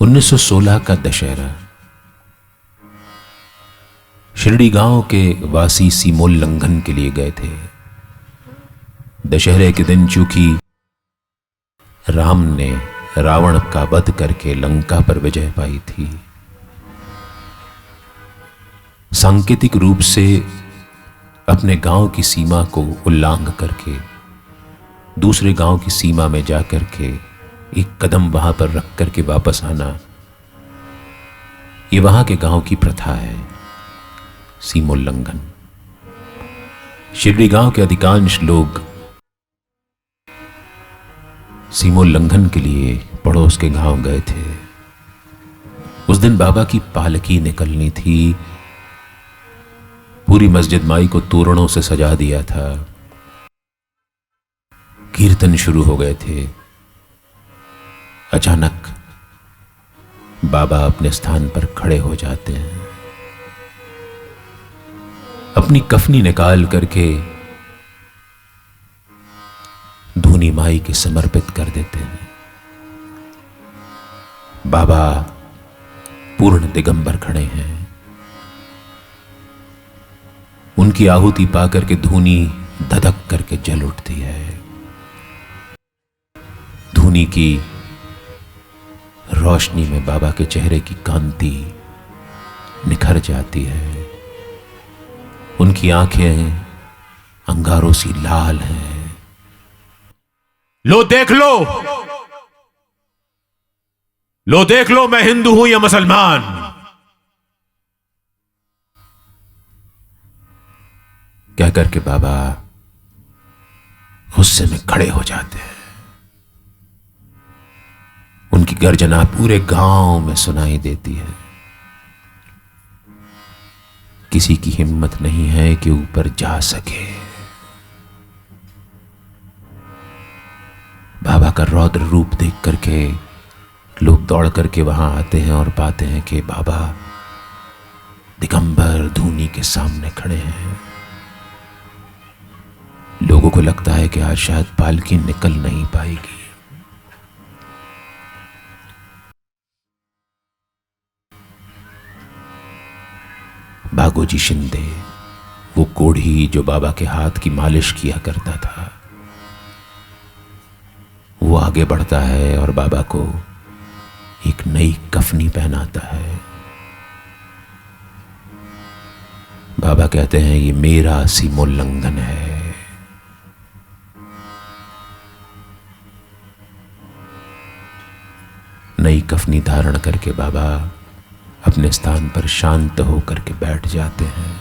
1916 का दशहरा। शिरडी गांव के वासी सीमोल्लंघन के लिए गए थे। दशहरे के दिन चूंकि राम ने रावण का वध करके लंका पर विजय पाई थी, सांकेतिक रूप से अपने गांव की सीमा को उल्लंघन करके दूसरे गांव की सीमा में जाकर के एक कदम वहां पर रख करके वापस आना, ये वहां के गांव की प्रथा है, सीमोल्लंघन। शिरडी गांव के अधिकांश लोग सीमोल्लंघन के लिए पड़ोस के गांव गए थे। उस दिन बाबा की पालकी निकलनी थी। पूरी मस्जिद माई को तोरणों से सजा दिया था। कीर्तन शुरू हो गए थे। अचानक बाबा अपने स्थान पर खड़े हो जाते हैं, अपनी कफनी निकाल करके धूनी माई के समर्पित कर देते हैं। बाबा पूर्ण दिगंबर खड़े हैं। उनकी आहुति पाकर के धूनी धधक करके जल उठती है। धूनी की रोशनी में बाबा के चेहरे की कांति निखर जाती है। उनकी आंखें अंगारों सी लाल हैं। लो देख लो, लो देख लो, मैं हिंदू हूं या मुसलमान। कह करके बाबा गुस्से में खड़े हो जाते हैं। उनकी गर्जना पूरे गांव में सुनाई देती है। किसी की हिम्मत नहीं है कि ऊपर जा सके। बाबा का रौद्र रूप देख करके लोग दौड़ करके वहां आते हैं और पाते हैं कि बाबा दिगंबर धूनी के सामने खड़े हैं। लोगों को लगता है कि आज शायद पालकी निकल नहीं पाएगी। भागोजी शिंदे, वो कोढ़ी जो बाबा के हाथ की मालिश किया करता था, वो आगे बढ़ता है और बाबा को एक नई कफनी पहनाता है। बाबा कहते हैं ये मेरा सीमोल्लंघन है। नई कफनी धारण करके बाबा अपने स्थान पर शांत होकर के बैठ जाते हैं।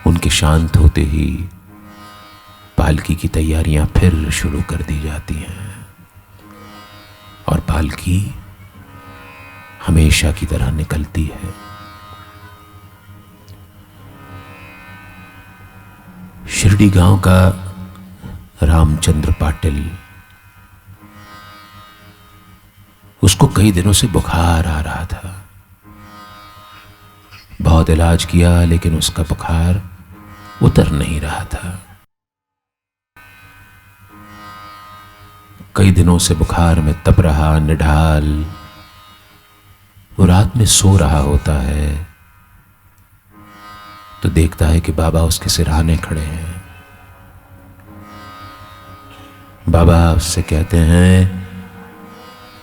उनके शांत होते ही पालकी की तैयारियां फिर शुरू कर दी जाती हैं और पालकी हमेशा की तरह निकलती है। शिरडी गांव का रामचंद्र पाटिल, उसको कई दिनों से बुखार आ रहा था। बहुत इलाज किया लेकिन उसका बुखार उतर नहीं रहा था। कई दिनों से बुखार में तप रहा, निढाल। वो रात में सो रहा होता है तो देखता है कि बाबा उसके सिरहाने खड़े हैं। बाबा उससे कहते हैं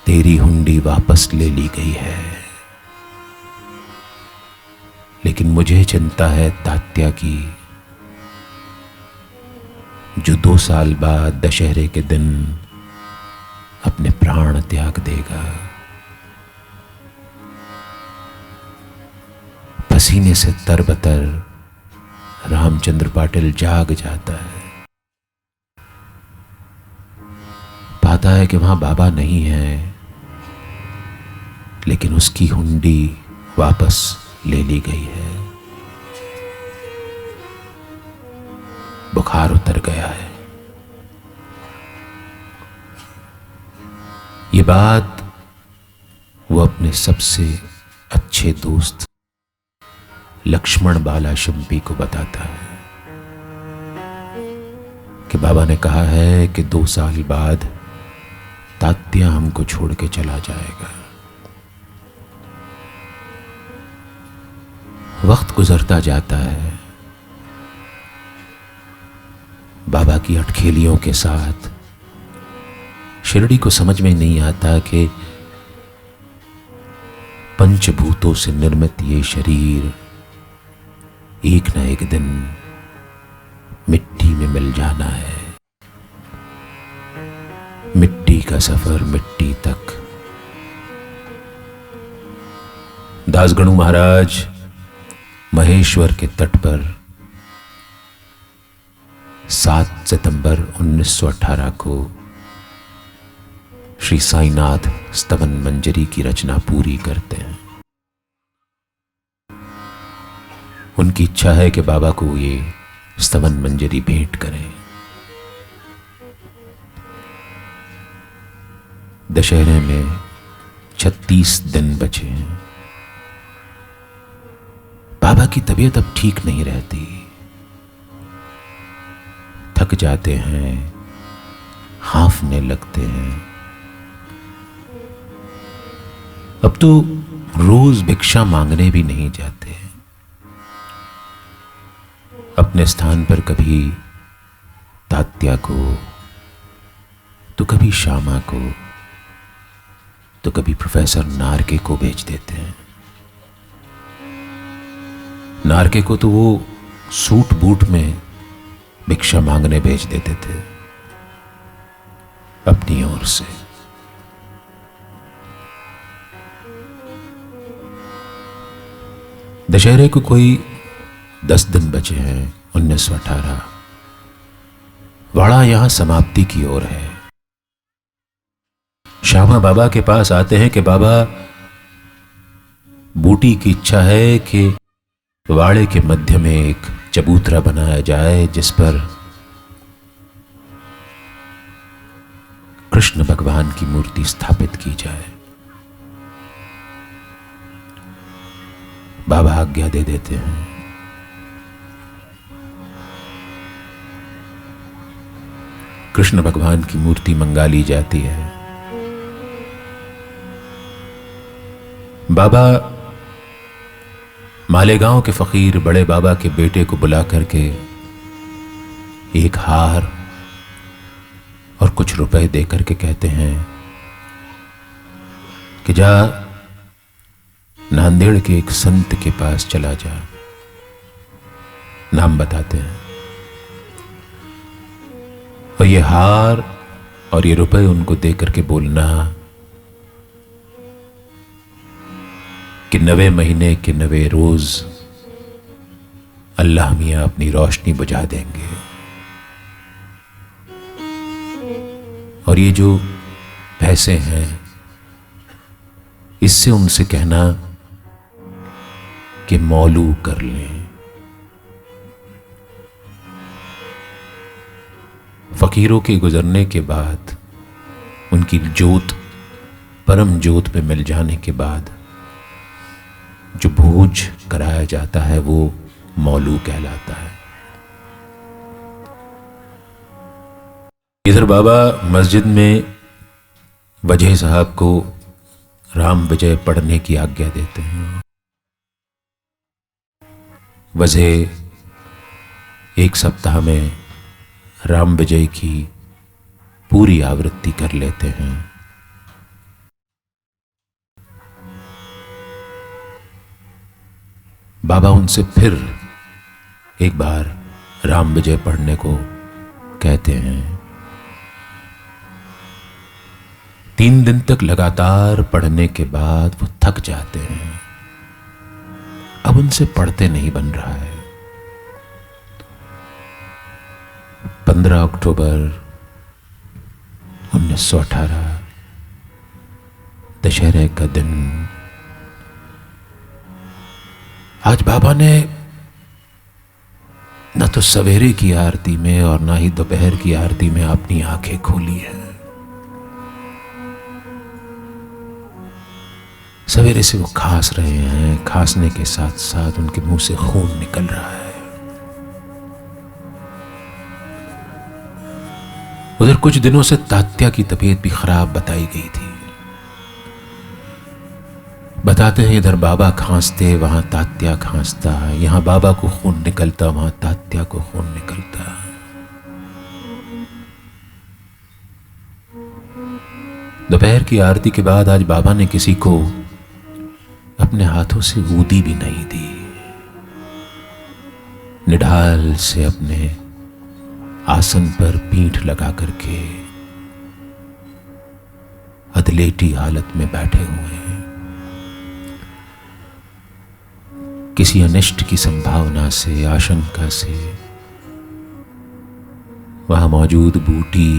तेरी हुंडी वापस ले ली गई है, लेकिन मुझे चिंता है तात्या की, जो 2 साल बाद दशहरे के दिन अपने प्राण त्याग देगा। पसीने से तरबतर रामचंद्र पाटिल जाग जाता है। पाता है कि वहां बाबा नहीं है, लेकिन उसकी हुंडी वापस ले ली गई है। बुखार उतर गया है। ये बात वो अपने सबसे अच्छे दोस्त लक्ष्मण बाला शिंपी को बताता है कि बाबा ने कहा है कि 2 साल बाद तात्या हमको छोड़ के चला जाएगा। वक्त गुजरता जाता है बाबा की अटखेलियों के साथ। शिरडी को समझ में नहीं आता कि पंचभूतों से निर्मित ये शरीर एक न एक दिन मिट्टी में मिल जाना है। मिट्टी का सफर मिट्टी तक। दासगणु महाराज महेश्वर के तट पर 7 सितंबर 1918 को श्री साईनाथ स्तवन मंजरी की रचना पूरी करते हैं। उनकी इच्छा है कि बाबा को ये स्तवन मंजरी भेंट करें। दशहरे में 36 दिन बचे हैं। बाबा की तबीयत अब ठीक नहीं रहती, थक जाते हैं, हांफने लगते हैं। अब तो रोज भिक्षा मांगने भी नहीं जाते। अपने स्थान पर कभी तात्या को, तो कभी श्यामा को, तो कभी प्रोफेसर नारके को भेज देते हैं। नारके को तो वो सूट बूट में भिक्षा मांगने भेज देते थे अपनी ओर से। दशहरे को कोई 10 दिन बचे हैं। 1918 वाड़ा यहां समाप्ति की ओर है। श्यामा बाबा के पास आते हैं कि बाबा, बूटी की इच्छा है कि वाड़े के मध्य में एक चबूतरा बनाया जाए जिस पर कृष्ण भगवान की मूर्ति स्थापित की जाए। बाबा आज्ञा दे देते हैं। कृष्ण भगवान की मूर्ति मंगा ली जाती है। बाबा मालेगांव के फकीर बड़े बाबा के बेटे को बुला करके एक हार और कुछ रुपए दे करके कहते हैं कि जा नांदेड़ के एक संत के पास चला जा। नाम बताते हैं और ये हार और ये रुपए उनको दे करके बोलना कि 9वें महीने के 9वें रोज अल्लाह मियां अपनी रोशनी बुझा देंगे। और ये जो पैसे हैं इससे उनसे कहना कि मौलू कर लें। फकीरों के गुजरने के बाद, उनकी जोत परम जोत पे मिल जाने के बाद जो भोज कराया जाता है वो मौलू कहलाता है। इधर बाबा मस्जिद में वजह साहब को राम विजय पढ़ने की आज्ञा देते हैं। वजह 1 सप्ताह में राम विजय की पूरी आवृत्ति कर लेते हैं। बाबा उनसे फिर एक बार राम विजय पढ़ने को कहते हैं। 3 दिन तक लगातार पढ़ने के बाद वो थक जाते हैं। अब उनसे पढ़ते नहीं बन रहा है। 15 अक्टूबर 1918 दशहरे का दिन। आज बाबा ने न तो सवेरे की आरती में और ना ही दोपहर की आरती में अपनी आंखें खोली है। सवेरे से वो खांस रहे हैं, खांसने के साथ साथ उनके मुंह से खून निकल रहा है। उधर कुछ दिनों से तात्या तात्या की तबीयत भी खराब बताई गई थी। बताते हैं इधर बाबा खांसते, वहां तात्या खांसता, यहां बाबा को खून निकलता, वहां तात्या को खून निकलता। दोपहर की आरती के बाद आज बाबा ने किसी को अपने हाथों से ऊदी भी नहीं दी। निढाल से अपने आसन पर पीठ लगा करके अधलेटी हालत में बैठे हुए हैं। किसी अनिष्ट की संभावना से, आशंका से वहां मौजूद बूटी,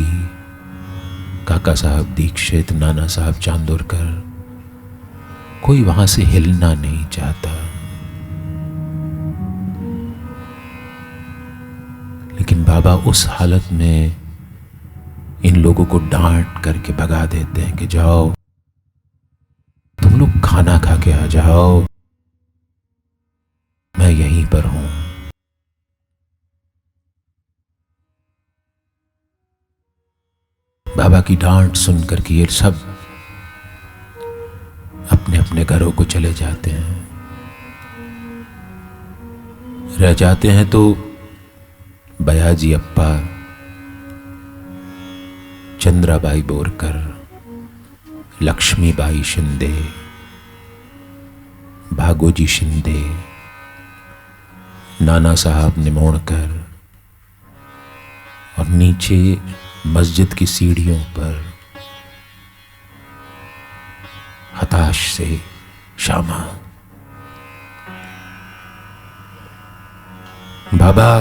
काका साहब दीक्षित, नाना साहब चांदोरकर, कोई वहां से हिलना नहीं चाहता। लेकिन बाबा उस हालत में इन लोगों को डांट करके भगा देते हैं कि जाओ तुम लोग खाना खा के आ जाओ, मैं यहीं पर हूं। बाबा की डांट सुनकर के ये सब अपने अपने घरों को चले जाते हैं। रह जाते हैं तो बयाजी अप्पा, चंद्राबाई बोरकर, लक्ष्मीबाई शिंदे, भागोजी शिंदे, नाना साहब निमोणकर, और नीचे मस्जिद की सीढ़ियों पर हताश से श्यामा। बाबा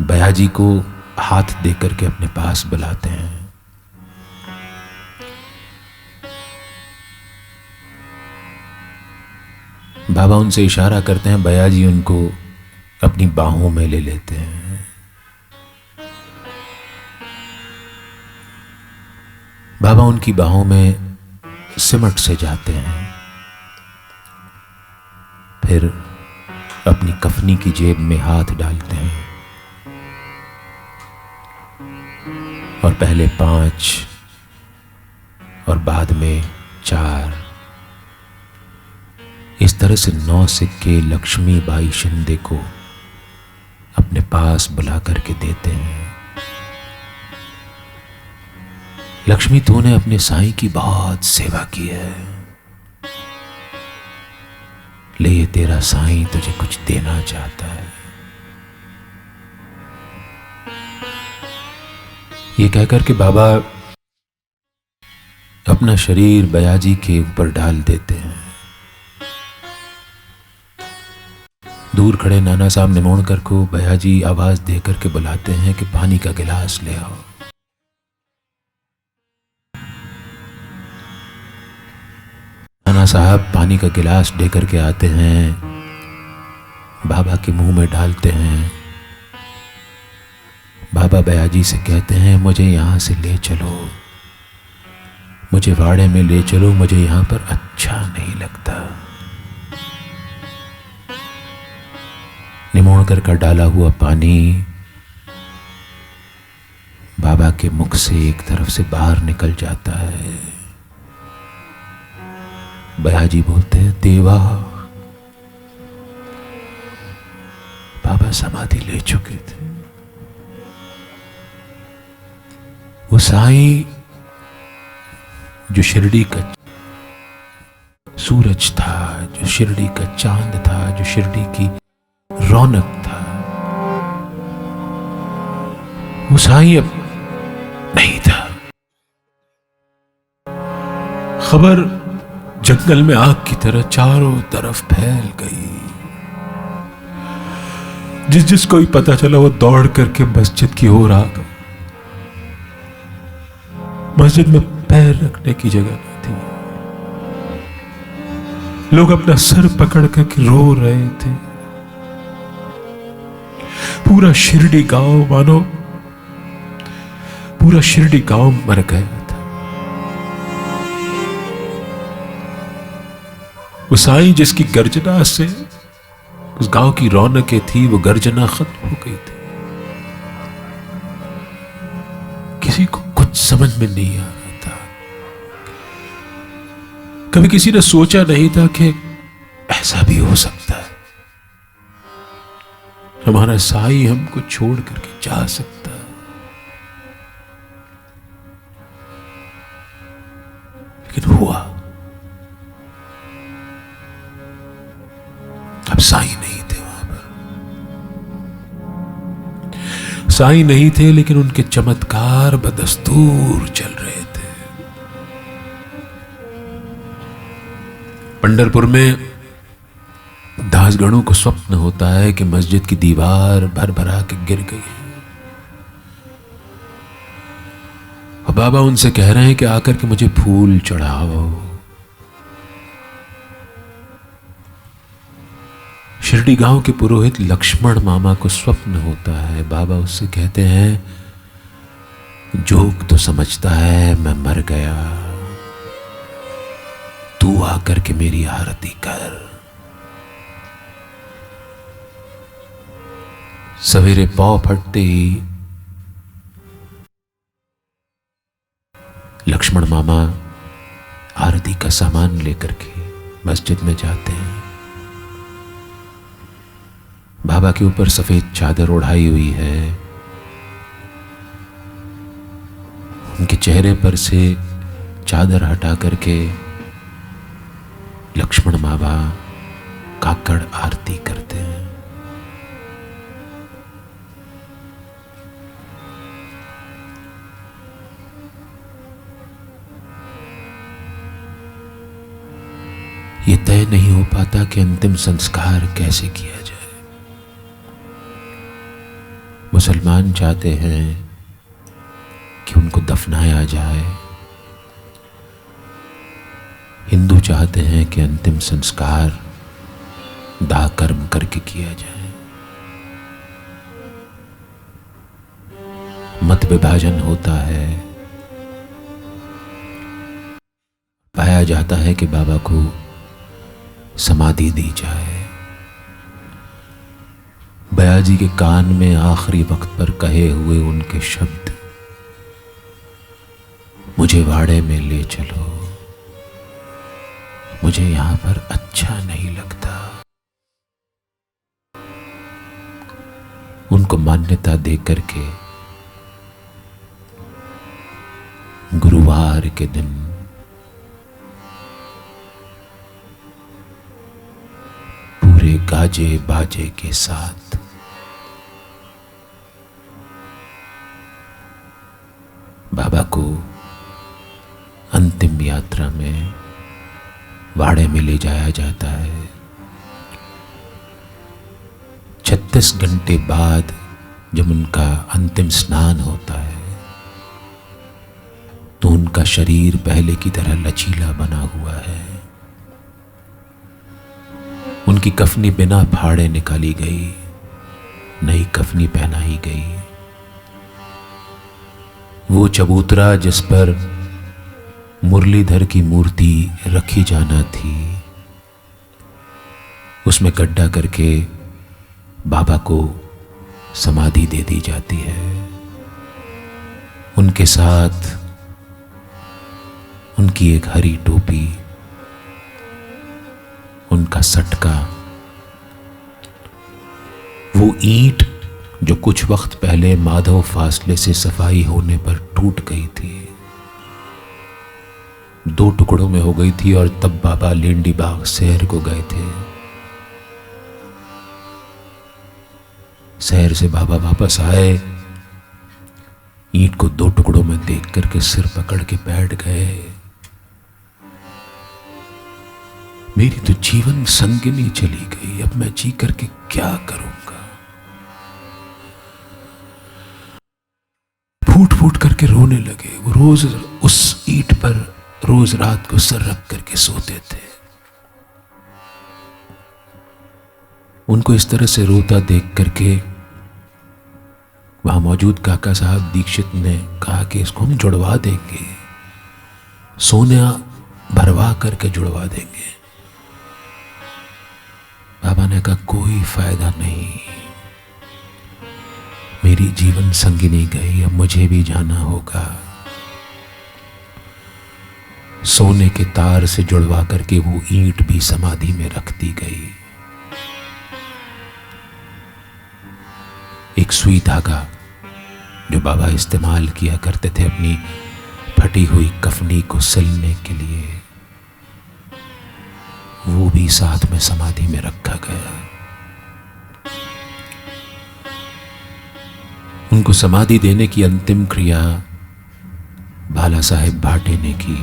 बयाजी को हाथ देकर के अपने पास बुलाते हैं। बाबा उनसे इशारा करते हैं, बयाजी उनको अपनी बाहों में ले लेते हैं। बाबा उनकी बाहों में सिमट से जाते हैं, फिर अपनी कफनी की जेब में हाथ डालते हैं और पहले 5 और बाद में 4, इस तरह से 9 सिक्के लक्ष्मीबाई शिंदे को अपने पास बुला करके देते हैं। लक्ष्मी, तूने अपने साईं की बहुत सेवा की है, ले ये तेरा साईं तुझे कुछ देना चाहता है। ये कहकर के बाबा अपना शरीर बयाजी के ऊपर डाल देते हैं। दूर खड़े नाना साहब निमोणकर को बयाजी आवाज देकर के बुलाते हैं कि पानी का गिलास ले आओ। नाना साहब पानी का गिलास लेकर के आते हैं, बाबा के मुंह में डालते हैं। बाबा बयाजी से कहते हैं, मुझे यहां से ले चलो, मुझे वाड़े में ले चलो, मुझे यहां पर अच्छा नहीं लगता। निमोणकर का डाला हुआ पानी बाबा के मुख से एक तरफ से बाहर निकल जाता है। बयाजी बोलते हैं, देवा। बाबा समाधि ले चुके थे। वो साईं जो शिरडी का सूरज था, जो शिरडी का चांद था, जो शिरडी की रौनक था, वो साईं अब नहीं था। खबर जंगल में आग की तरह चारों तरफ फैल गई। जिस जिसको भी पता चला वो दौड़ करके मस्जिद की ओर आ गया। मस्जिद में पैर रखने की जगह नहीं थी। लोग अपना सर पकड़ करके रो रहे थे। पूरा शिरडी गांव, मानो पूरा शिरडी गांव मर गया था। वो साईं जिसकी गर्जना से उस गांव की रौनकें थी, वो गर्जना खत्म हो गई थी। किसी को कुछ समझ में नहीं आ रहा था। कभी किसी ने सोचा नहीं था कि ऐसा भी हो सकता है, हमारा साईं हमको छोड़ करके जा सकता है। लेकिन हुआ। अब साईं नहीं थे वहां पर, साईं नहीं थे, लेकिन उनके चमत्कार बदस्तूर चल रहे थे। पंढरपुर में दासगणों को स्वप्न होता है कि मस्जिद की दीवार भर भरा के गिर गई है, और बाबा उनसे कह रहे हैं कि आकर के मुझे फूल चढ़ाओ। शिरडी गांव के पुरोहित लक्ष्मण मामा को स्वप्न होता है। बाबा उससे कहते हैं, जोग तो समझता है मैं मर गया, तू आकर के मेरी आरती कर। सवेरे पांव फटते ही लक्ष्मण मामा आरती का सामान लेकर के मस्जिद में जाते हैं। बाबा के ऊपर सफेद चादर ओढ़ाई हुई है, उनके चेहरे पर से चादर हटा करके लक्ष्मण मामा काकड़ आरती करते हैं। ये तय नहीं हो पाता कि अंतिम संस्कार कैसे किया जाए। मुसलमान चाहते हैं कि उनको दफनाया जाए, हिंदू चाहते हैं कि अंतिम संस्कार दाह कर्म करके किया जाए। मत विभाजन होता है। पाया जाता है कि बाबा को समाधि दी जाए। बयाजी के कान में आखिरी वक्त पर कहे हुए उनके शब्द, मुझे वाड़े में ले चलो, मुझे यहां पर अच्छा नहीं लगता, उनको मान्यता देकर के गुरुवार के दिन पूरे गाजे बाजे के साथ बाबा को अंतिम यात्रा में वाड़े में ले जाया जाता है। 36 घंटे बाद जब उनका अंतिम स्नान होता है तो उनका शरीर पहले की तरह लचीला बना हुआ है। उनकी कफनी बिना फाड़े निकाली गई, नई कफनी पहनाई गई। वो चबूतरा जिस पर मुरलीधर की मूर्ति रखी जाना थी, उसमें गड्ढा करके बाबा को समाधि दे दी जाती है। उनके साथ उनकी एक हरी टोपी, उनका सटका, वो ईंट जो कुछ वक्त पहले माधव फासले से सफाई होने पर टूट गई थी, 2 टुकड़ों में हो गई थी, और तब बाबा लेंडी बाग शहर को गए थे। शहर से बाबा वापस आए, ईंट को 2 टुकड़ों में देख करके सिर पकड़ के बैठ गए। मेरी तो जीवन संगिनी चली गई, अब मैं जी करके क्या करूंगा। फूट फूट करके रोने लगे। वो रोज उस ईंट पर रोज रात को सर रख करके सोते थे। उनको इस तरह से रोता देख करके वहां मौजूद काका साहब दीक्षित ने कहा कि इसको हम जुड़वा देंगे, सोना भरवा करके जुड़वा देंगे। बाबा ने कहा कोई फायदा नहीं, मेरी जीवन संगिनी गई, अब मुझे भी जाना होगा। सोने के तार से जुड़वा करके वो ईंट भी समाधि में रख दी गई। एक सुई धागा जो बाबा इस्तेमाल किया करते थे अपनी फटी हुई कफनी को सिलने के लिए, वो भी साथ में समाधि में रखा गया। उनको समाधि देने की अंतिम क्रिया भाला साहेब भाटे ने की।